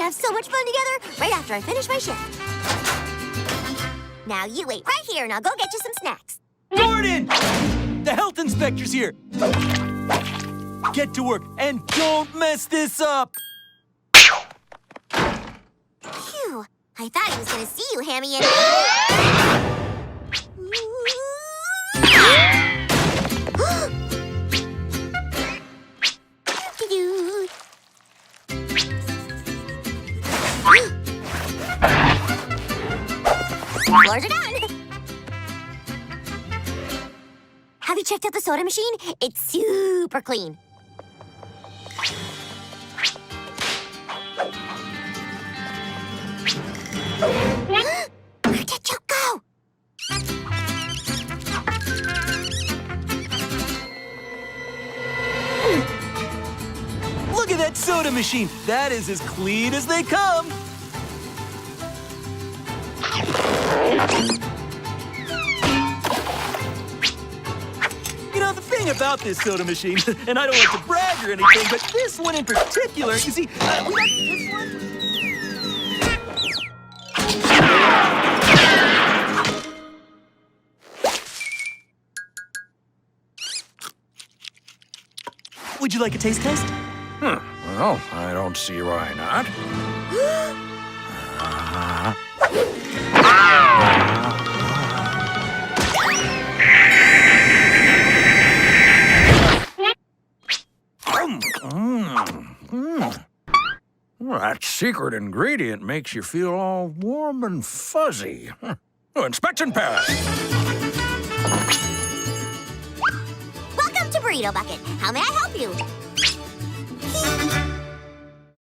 have so much fun together right after I finish my shift. Now you wait right here and I'll go get you some snacks. Gordon! The health inspector's here. Get to work and don't mess this up. Phew, I thought he was gonna see you, Hammy, and... Floors are done. Have you checked out the soda machine? It's super clean. Where did you go? Look at that soda machine. That is as clean as they come. You know, the thing about this soda machine, and I don't like to brag or anything, but this one in particular, you see, we got this one. Would you like a taste test? Well, I don't see why not. Well, that secret ingredient makes you feel all warm and fuzzy. Inspection pass. Welcome to Burrito Bucket. How may I help you?